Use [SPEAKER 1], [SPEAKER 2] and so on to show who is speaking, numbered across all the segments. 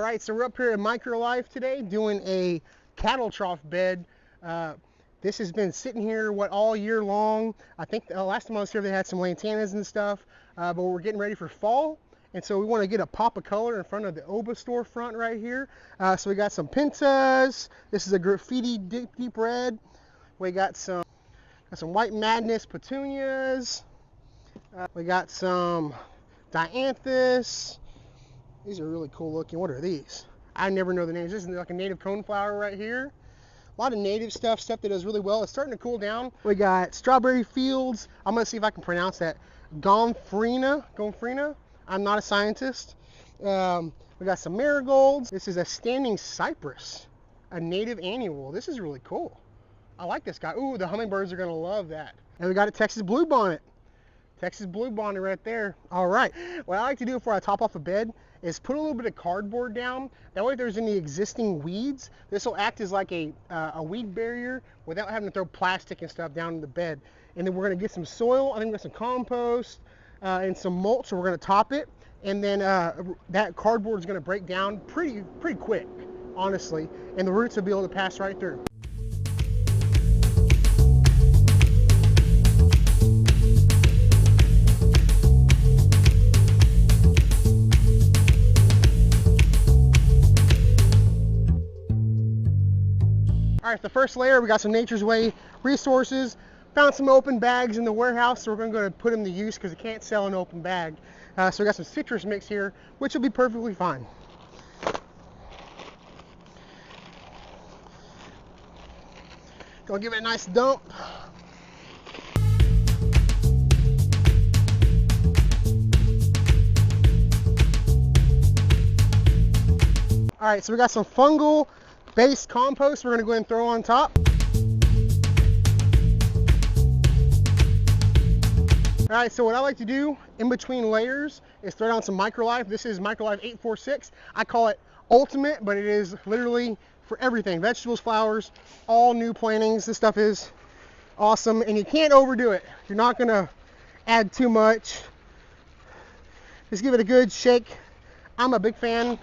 [SPEAKER 1] Alright, so we're up here at Microlife today doing a cattle trough bed. This has been sitting here, all year long. I think the last time I was here they had some lantanas and stuff, but we're getting ready for fall. And so we want to get a pop of color in front of the Oba storefront right here. So we got some Pintas. This is a graffiti deep red. We got some White Madness petunias. We got some dianthus. These are really cool looking. What are these? I never know the names. This is like a native coneflower right here. A lot of native stuff that does really well. It's starting to cool down. We got strawberry fields. I'm gonna see if I can pronounce that. Gomphrena. I'm not a scientist. We got some marigolds. This is a standing cypress, a native annual. This is really cool. I like this guy. Ooh, the hummingbirds are gonna love that. And we got a Texas bluebonnet. Texas bluebonnet right there. All right. What I like to do before I top off a bed is put a little bit of cardboard down. That way if there's any existing weeds, this will act as like a weed barrier without having to throw plastic and stuff down in the bed. And then we're gonna get some soil. I think we got some compost and some mulch, so we're gonna top it. And then that cardboard is gonna break down pretty quick, honestly. And the roots will be able to pass right through. All right, the first layer, we got some Nature's Way resources. Found some open bags in the warehouse, so we're gonna go put them to use because you can't sell an open bag. So we got some citrus mix here, which will be perfectly fine. Gonna give it a nice dump. All right, so we got some fungal based compost we're going to go ahead and throw on top. All right, so what I like to do in between layers is throw down some Microlife. This is Microlife 846. I call it ultimate, but it is literally for everything. Vegetables, flowers, all new plantings. This stuff is awesome, and you can't overdo it. You're not going to add too much. Just give it a good shake. I'm a big fan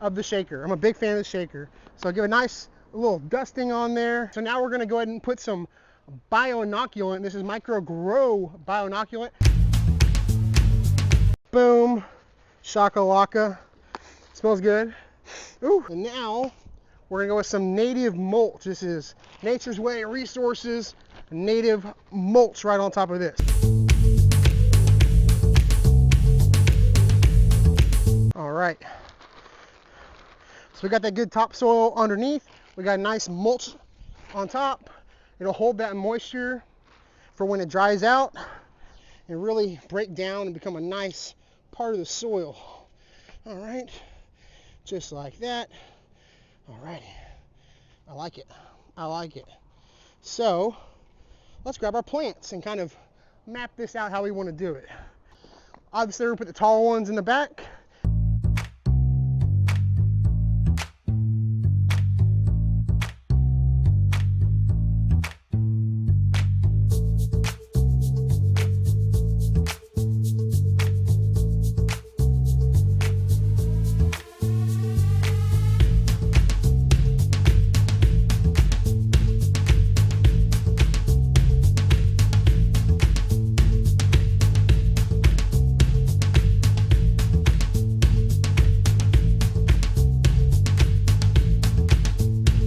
[SPEAKER 1] of the shaker. I'm a big fan of the shaker. So I'll give a nice little dusting on there. So now we're gonna go ahead and put some bioinoculant. This is Micro-Gro bioinoculant. Boom, shakalaka. Smells good. Ooh, and now we're gonna go with some native mulch. This is Nature's Way resources, native mulch right on top of this. All right. So we got that good topsoil underneath. We got a nice mulch on top. It'll hold that moisture for when it dries out and really break down and become a nice part of the soil. All right, just like that. All right, I like it. I like it. So let's grab our plants and kind of map this out how we want to do it. Obviously, we're gonna put the tall ones in the back.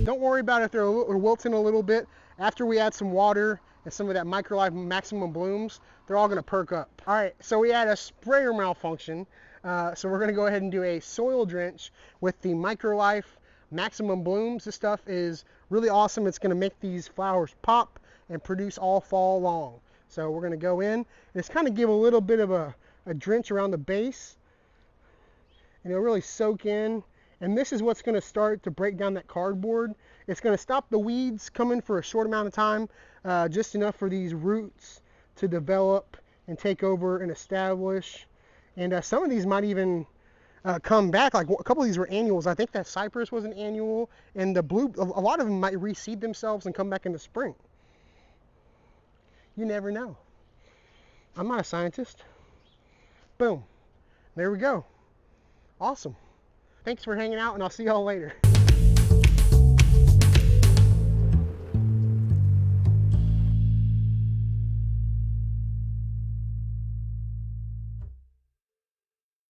[SPEAKER 1] Don't worry about if they're wilting a little bit. After we add some water and some of that Microlife Maximum Blooms, they're all gonna perk up. All right, so we had a sprayer malfunction. So we're gonna go ahead and do a soil drench with the Microlife Maximum Blooms. This stuff is really awesome. It's gonna make these flowers pop and produce all fall long. So we're gonna go in and just kind of give a little bit of a drench around the base, and it'll really soak in. And this is what's going to start to break down that cardboard. It's going to stop the weeds coming for a short amount of time, just enough for these roots to develop and take over and establish. And some of these might even come back. Like a couple of these were annuals. I think that cypress was an annual, and the blue, a lot of them might reseed themselves and come back in the spring. You never know. I'm not a scientist. Boom. There we go. Awesome. thanks for hanging out, and I'll see y'all later.